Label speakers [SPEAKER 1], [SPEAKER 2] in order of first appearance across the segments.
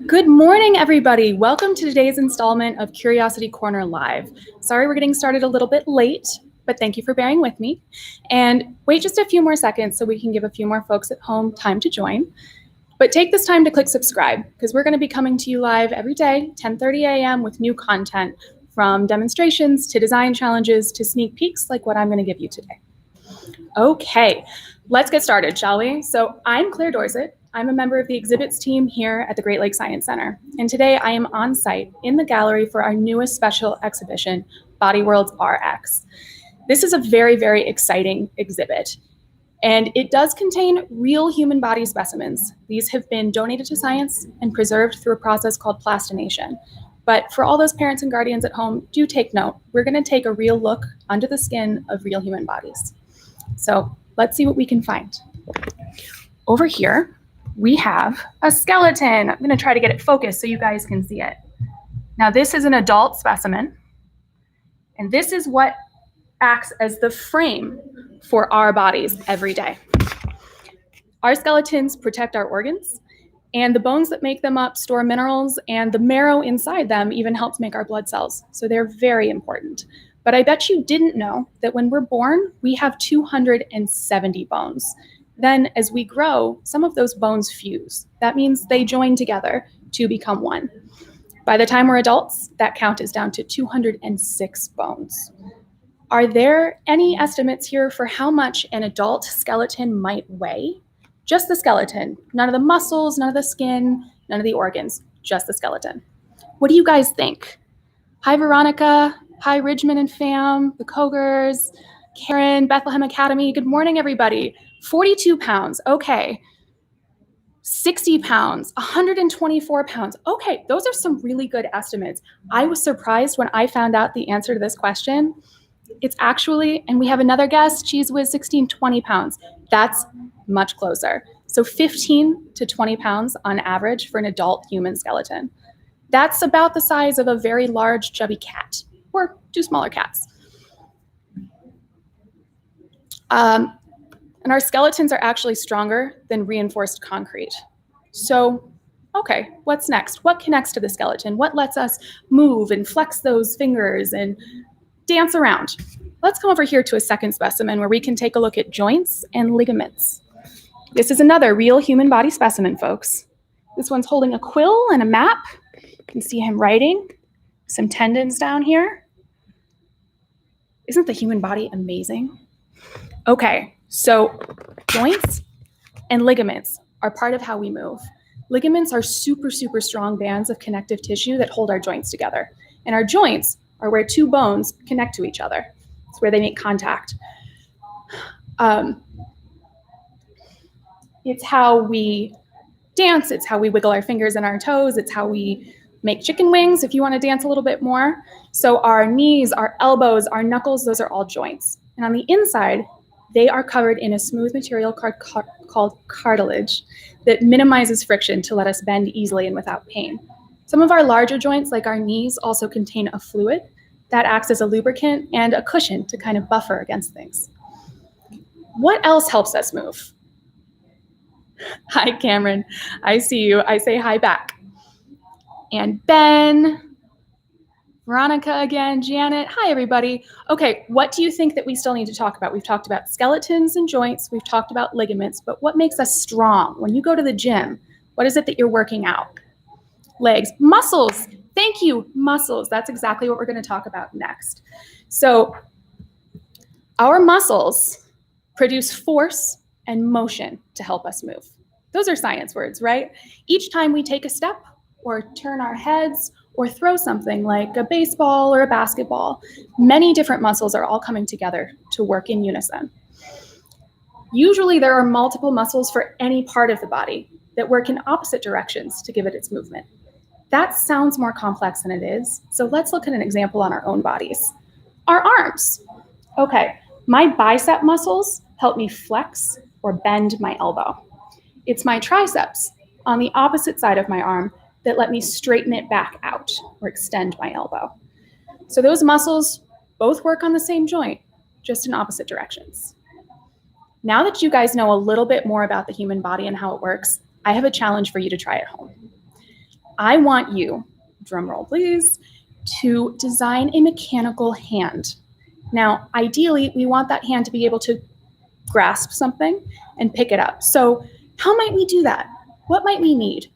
[SPEAKER 1] Good morning, everybody. Welcome to today's installment of Curiosity Corner Live. Sorry we're getting started a little bit late, but thank you for bearing with me. And wait just a few more seconds so we can give a few more folks at home time to join. But take this time to click subscribe because we're going to be coming to you live every day, 10:30 a.m. with new content from demonstrations to design challenges to sneak peeks like what I'm going to give you today. Okay, let's get started, shall we? So I'm Claire Dorsett. I'm a member of the exhibits team here at the Great Lakes Science Center. And today I am on site in the gallery for our newest special exhibition, Body Worlds RX. This is a very, very exciting exhibit. And it does contain real human body specimens. These have been donated to science and preserved through a process called plastination. But for all those parents and guardians at home, do take note. We're going to take a real look under the skin of real human bodies. So let's see what we can find. Over here, we have a skeleton. I'm going to try to get it focused so you guys can see it. Now, this is an adult specimen, and this is what acts as the frame for our bodies every day. Our skeletons protect our organs, and the bones that make them up store minerals, and the marrow inside them even helps make our blood cells. So they're very important. But I bet you didn't know that when we're born, we have 270 bones. Then as we grow, some of those bones fuse. That means they join together to become one. By the time we're adults, that count is down to 206 bones. Are there any estimates here for how much an adult skeleton might weigh? Just the skeleton, none of the muscles, none of the skin, none of the organs, just the skeleton. What do you guys think? Hi, Veronica. Hi, Ridgman and fam, the Kogers, Karen, Bethlehem Academy. Good morning, everybody. 42 pounds. Okay. 60 pounds, 124 pounds. Okay, those are some really good estimates. I was surprised when I found out the answer to this question. It's actually, and we have another guess, Cheese Whiz, 16, 20 pounds. That's much closer. So 15 to 20 pounds on average for an adult human skeleton. That's about the size of a very large, chubby cat, or two smaller cats. And our skeletons are actually stronger than reinforced concrete. So, okay, what's next? What connects to the skeleton? What lets us move and flex those fingers and dance around? Let's come over here to a second specimen where we can take a look at joints and ligaments. This is another real human body specimen, folks. This one's holding a quill and a map. You can see him writing. Some tendons down here. Isn't the human body amazing? Okay, so joints and ligaments are part of how we move. Ligaments are super, super strong bands of connective tissue that hold our joints together. And our joints are where two bones connect to each other. It's where they make contact. It's how we dance. It's how we wiggle our fingers and our toes. It's how we make chicken wings if you want to dance a little bit more. So our knees, our elbows, our knuckles, those are all joints. And on the inside, they are covered in a smooth material called cartilage that minimizes friction to let us bend easily and without pain. Some of our larger joints, like our knees, also contain a fluid that acts as a lubricant and a cushion to kind of buffer against things. What else helps us move? Hi, Cameron. I see you. I say hi back. And Ben, Veronica again, Janet. Hi, everybody. Okay, what do you think that we still need to talk about? We've talked about skeletons and joints. We've talked about ligaments. But what makes us strong? When you go to the gym, what is it that you're working out? Legs. Muscles. Thank you. Muscles. That's exactly what we're going to talk about next. So our muscles produce force and motion to help us move. Those are science words, right? Each time we take a step or turn our heads or throw something like a baseball or a basketball, many different muscles are all coming together to work in unison. Usually there are multiple muscles for any part of the body that work in opposite directions to give it its movement. That sounds more complex than it is, so let's look at an example on our own bodies. Our arms. Okay, my bicep muscles help me flex or bend my elbow. It's my triceps on the opposite side of my arm that let me straighten it back out or extend my elbow. So those muscles both work on the same joint, just in opposite directions. Now that you guys know a little bit more about the human body and how it works, I have a challenge for you to try at home. I want you, drum roll please, to design a mechanical hand. Now, ideally, we want that hand to be able to grasp something and pick it up. So how might we do that? What might we need?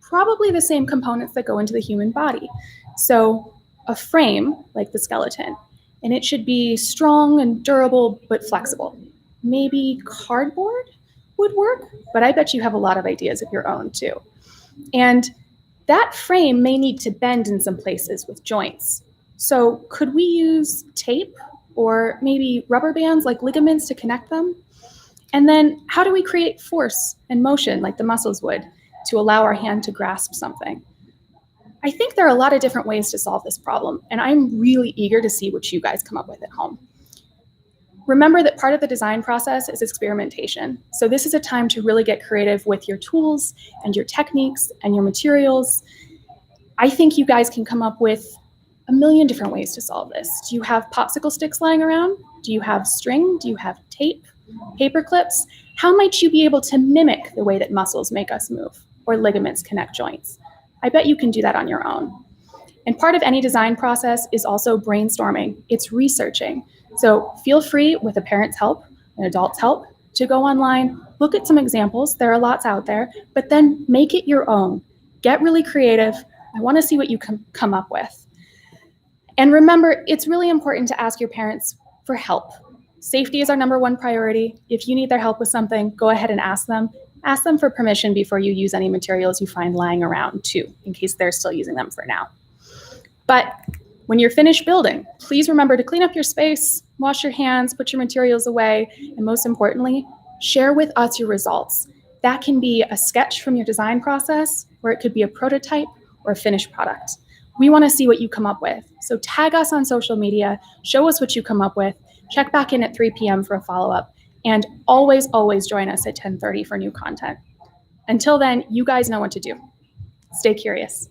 [SPEAKER 1] Probably the same components that go into the human body. So a frame, like the skeleton, and it should be strong and durable, but flexible. Maybe cardboard would work, but I bet you have a lot of ideas of your own too. And that frame may need to bend in some places with joints. So could we use tape or maybe rubber bands like ligaments to connect them? And then how do we create force and motion like the muscles would to allow our hand to grasp something? I think there are a lot of different ways to solve this problem, and I'm really eager to see what you guys come up with at home. Remember that part of the design process is experimentation. So this is a time to really get creative with your tools and your techniques and your materials. I think you guys can come up with a million different ways to solve this. Do you have popsicle sticks lying around? Do you have string? Do you have tape? Paper clips? How might you be able to mimic the way that muscles make us move or ligaments connect joints? I bet you can do that on your own. And part of any design process is also brainstorming. It's researching. So feel free, with a parent's help, an adult's help, to go online, look at some examples. There are lots out there, but then make it your own. Get really creative. I want to see what you come up with. And remember, it's really important to ask your parents for help. Safety is our #1 priority. If you need their help with something, go ahead and ask them. Ask them for permission before you use any materials you find lying around too, in case they're still using them for now. But when you're finished building, please remember to clean up your space, wash your hands, put your materials away, and most importantly, share with us your results. That can be a sketch from your design process, or it could be a prototype or a finished product. We want to see what you come up with. So tag us on social media, show us what you come up with, check back in at 3 p.m. for a follow-up, and always, always join us at 10:30 for new content. Until then, you guys know what to do. Stay curious.